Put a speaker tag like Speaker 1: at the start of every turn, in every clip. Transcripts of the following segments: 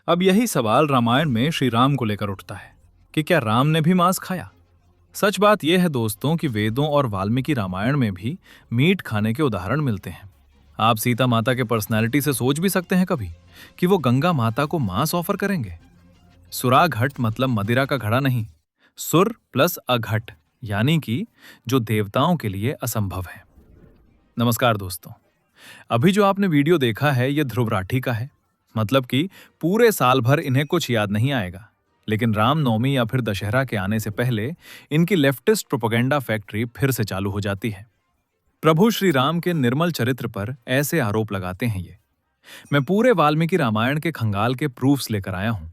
Speaker 1: अब यही सवाल रामायण में श्री राम को लेकर उठता है कि क्या राम ने भी मांस खाया। सच बात यह है दोस्तों कि वेदों और वाल्मीकि रामायण में भी मीट खाने के उदाहरण मिलते हैं। आप सीता माता के पर्सनैलिटी से सोच भी सकते हैं कभी कि वो गंगा माता को मांस ऑफर करेंगे। सुराघट मतलब मदिरा का घड़ा नहीं, सुर प्लस अघट यानी कि जो देवताओं के लिए असंभव है। नमस्कार दोस्तों, अभी जो आपने वीडियो देखा है यह ध्रुव राठी का है। मतलब कि पूरे साल भर इन्हें कुछ याद नहीं आएगा, लेकिन रामनवमी या फिर दशहरा के आने से पहले इनकी लेफ्टिस्ट प्रोपेगेंडा फैक्ट्री फिर से चालू हो जाती है। प्रभु श्री राम के निर्मल चरित्र पर ऐसे आरोप लगाते हैं ये। मैं पूरे वाल्मीकि रामायण के खंगाल के प्रूफ्स लेकर आया हूं।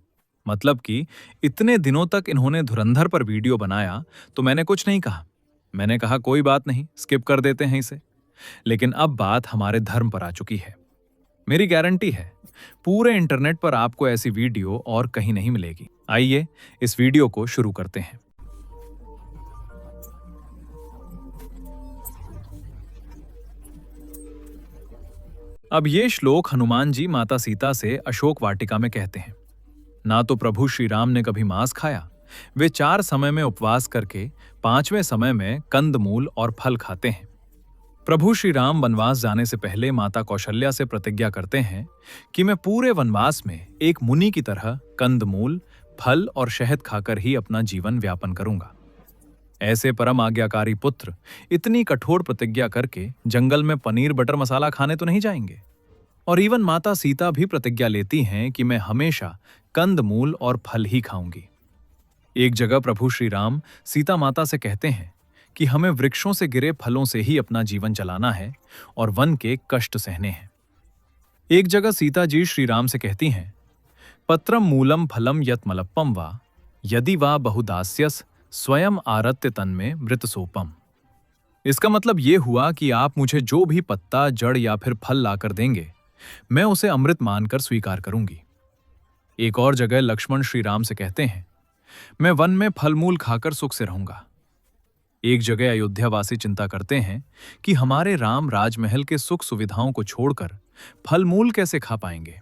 Speaker 1: मतलब कि इतने दिनों तक इन्होंने धुरंधर पर वीडियो बनाया तो मैंने कुछ नहीं कहा। मैंने कहा कोई बात नहीं, स्किप कर देते हैं इसे। लेकिन अब बात हमारे धर्म पर आ चुकी है। मेरी गारंटी है पूरे इंटरनेट पर आपको ऐसी वीडियो और कहीं नहीं मिलेगी। आइए इस वीडियो को शुरू करते हैं। अब ये श्लोक हनुमान जी माता सीता से अशोक वाटिका में कहते हैं। ना तो प्रभु श्री राम ने कभी मांस खाया, वे 4 समय में उपवास करके 5वें समय में कंदमूल और फल खाते हैं। प्रभु श्री राम वनवास जाने से पहले माता कौशल्या से प्रतिज्ञा करते हैं कि मैं पूरे वनवास में एक मुनि की तरह कंदमूल, फल और शहद खाकर ही अपना जीवन व्यापन करूंगा। ऐसे परम आज्ञाकारी पुत्र इतनी कठोर प्रतिज्ञा करके जंगल में पनीर बटर मसाला खाने तो नहीं जाएंगे। और इवन माता सीता भी प्रतिज्ञा लेती हैं कि मैं हमेशा कंदमूल और फल ही खाऊंगी। एक जगह प्रभु श्री राम सीता माता से कहते हैं कि हमें वृक्षों से गिरे फलों से ही अपना जीवन चलाना है और वन के कष्ट सहने हैं। एक जगह सीता जी श्री राम से कहती हैं, पत्रम मूलम फलम यत मलप्पम वा यदि वा बहुदास्यस स्वयं आरत्य तन्मे मृत सोपम। इसका मतलब यह हुआ कि आप मुझे जो भी पत्ता, जड़ या फिर फल लाकर देंगे, मैं उसे अमृत मानकर स्वीकार करूंगी। एक और जगह लक्ष्मण श्री राम से कहते हैं, मैं वन में फल मूल खाकर सुख से रहूंगा। एक जगह अयोध्यावासी चिंता करते हैं कि हमारे राम राजमहल के सुख सुविधाओं को छोड़कर फल मूल कैसे खा पाएंगे।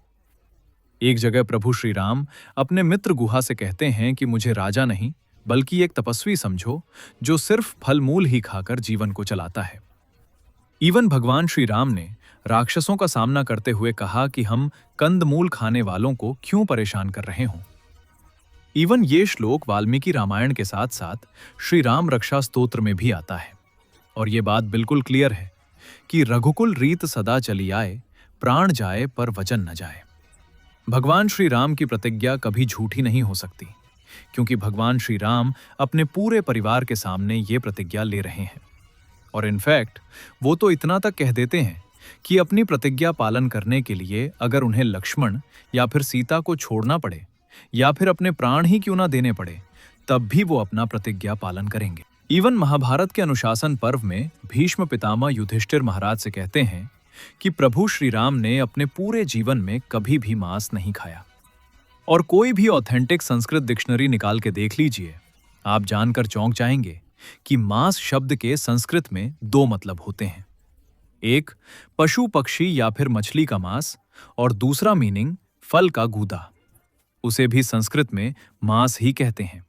Speaker 1: एक जगह प्रभु श्री राम अपने मित्र गुहा से कहते हैं कि मुझे राजा नहीं बल्कि एक तपस्वी समझो जो सिर्फ फल मूल ही खाकर जीवन को चलाता है। इवन भगवान श्री राम ने राक्षसों का सामना करते हुए कहा कि हम कंदमूल खाने वालों को क्यों परेशान कर रहे हों। इवन ये श्लोक वाल्मीकि रामायण के साथ साथ श्री राम रक्षा स्तोत्र में भी आता है। और ये बात बिल्कुल क्लियर है कि रघुकुल रीत सदा चली आए, प्राण जाए पर वचन न जाए। भगवान श्री राम की प्रतिज्ञा कभी झूठी नहीं हो सकती, क्योंकि भगवान श्री राम अपने पूरे परिवार के सामने ये प्रतिज्ञा ले रहे हैं। और इनफैक्ट वो तो इतना तक कह देते हैं कि अपनी प्रतिज्ञा पालन करने के लिए अगर उन्हें लक्ष्मण या फिर सीता को छोड़ना पड़े या फिर अपने प्राण ही क्यों ना देने पड़े, तब भी वो अपना प्रतिज्ञा पालन करेंगे। इवन महाभारत के अनुशासन पर्व में भीष्म पितामह युधिष्ठिर महाराज से कहते हैं कि प्रभु श्री राम ने अपने पूरे जीवन में कभी भी मांस नहीं खाया। और कोई भी ऑथेंटिक संस्कृत डिक्शनरी निकाल के देख लीजिए, आप जानकर चौंक जाएंगे कि मांस शब्द के संस्कृत में 2 मतलब होते हैं। एक पशु पक्षी या फिर मछली का मांस और दूसरा मीनिंग फल का गूदा, उसे भी संस्कृत में मांस ही कहते हैं।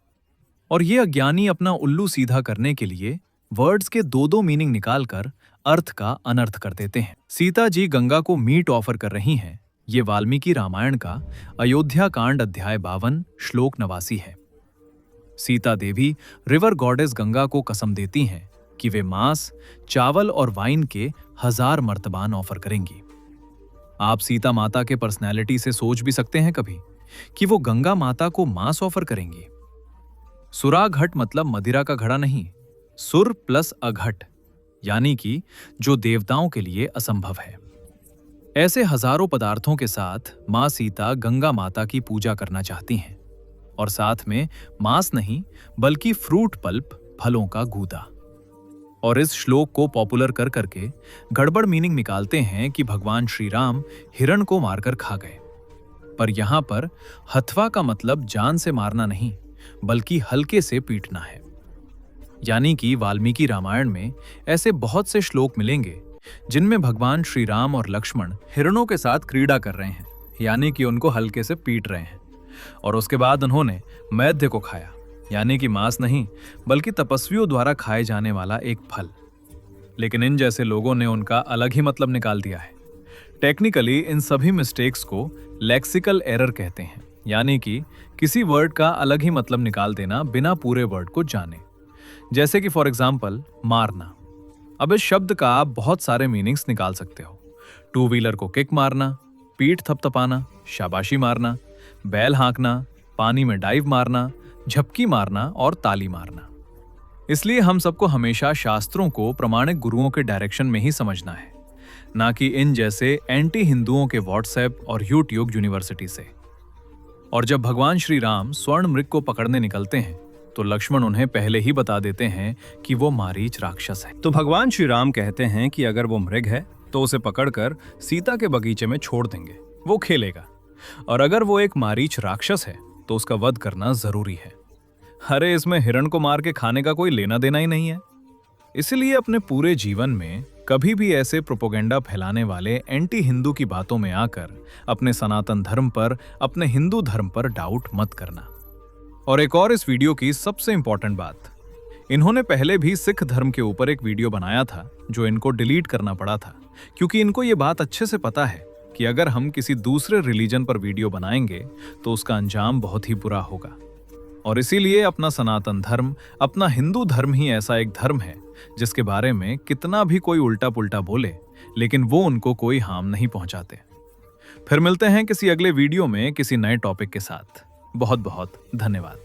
Speaker 1: और ये अज्ञानी अपना उल्लू सीधा करने के लिए वर्ड्स के 2 मीनिंग निकालकर अर्थ का अनर्थ कर देते हैं। सीता जी गंगा को मीट ऑफर कर रही हैं, ये वाल्मीकि रामायण का अयोध्या कांड अध्याय 52 श्लोक 89 है। सीता देवी रिवर गॉडेस गंगा को कसम देती हैं कि वे मांस, चावल और वाइन के 1000 मर्तबान ऑफर करेंगी। आप सीता माता के पर्सनैलिटी से सोच भी सकते हैं कभी कि वो गंगा माता को मांस ऑफर करेंगी। सुराघट मतलब मदिरा का घड़ा नहीं, सुर प्लस अघट यानी कि जो देवताओं के लिए असंभव है। ऐसे हजारों पदार्थों के साथ मां सीता गंगा माता की पूजा करना चाहती हैं और साथ में मांस नहीं बल्कि फ्रूट पल्प, फलों का गूदा। और इस श्लोक को पॉपुलर कर करके गड़बड़ मीनिंग निकालते हैं कि भगवान श्री राम हिरण को मारकर खा गए। पर यहां पर हथवा का मतलब जान से मारना नहीं बल्कि हल्के से पीटना है। यानी कि वाल्मीकि रामायण में ऐसे बहुत से श्लोक मिलेंगे जिनमें भगवान श्री राम और लक्ष्मण हिरणों के साथ क्रीड़ा कर रहे हैं यानी कि उनको हल्के से पीट रहे हैं। और उसके बाद उन्होंने मैद्य को खाया, यानी कि मांस नहीं बल्कि तपस्वियों द्वारा खाए जाने वाला एक फल। लेकिन इन जैसे लोगों ने उनका अलग ही मतलब निकाल दिया है। टेक्निकली इन सभी मिस्टेक्स को लेक्सिकल एरर कहते हैं, यानी कि किसी वर्ड का अलग ही मतलब निकाल देना बिना पूरे वर्ड को जाने। जैसे कि फॉर एग्जाम्पल मारना। अब इस शब्द का आप बहुत सारे मीनिंग्स निकाल सकते हो। टू व्हीलर को किक मारना, पीठ थपथपाना, शाबाशी मारना, बैल हाँकना, पानी में डाइव मारना, झपकी मारना और ताली मारना। इसलिए हम सबको हमेशा शास्त्रों को प्रमाणिक गुरुओं के डायरेक्शन में ही समझना है, ना कि इन जैसे एंटी हिंदुओं के व्हाट्सएप और यूट्यूब यूनिवर्सिटी से। और जब भगवान श्री राम स्वर्ण मृग को पकड़ने निकलते हैं तो लक्ष्मण उन्हें पहले ही बता देते हैं कि वो मारीच राक्षस है।
Speaker 2: तो भगवान श्री राम कहते हैं कि अगर वो मृग है तो उसे पकड़कर सीता के बगीचे में छोड़ देंगे, वो खेलेगा। और अगर वो एक मारीच राक्षस है तो उसका वध करना जरूरी है। अरे इसमें हिरण को मार के खाने का कोई लेना देना ही नहीं है। इसलिए अपने पूरे जीवन में कभी भी ऐसे प्रोपोगेंडा फैलाने वाले एंटी हिंदू की बातों में आकर अपने सनातन धर्म पर, अपने हिंदू धर्म पर डाउट मत करना। और एक और इस वीडियो की सबसे इंपॉर्टेंट बात, इन्होंने पहले भी सिख धर्म के ऊपर एक वीडियो बनाया था जो इनको डिलीट करना पड़ा था, क्योंकि इनको ये बात अच्छे से पता है कि अगर हम किसी दूसरे रिलीजन पर वीडियो बनाएंगे तो उसका अंजाम बहुत ही बुरा होगा। और इसीलिए अपना सनातन धर्म, अपना हिंदू धर्म ही ऐसा एक धर्म है जिसके बारे में कितना भी कोई उल्टा पुल्टा बोले, लेकिन वो उनको कोई हार्म नहीं पहुंचाते। फिर मिलते हैं किसी अगले वीडियो में किसी नए टॉपिक के साथ। बहुत बहुत धन्यवाद।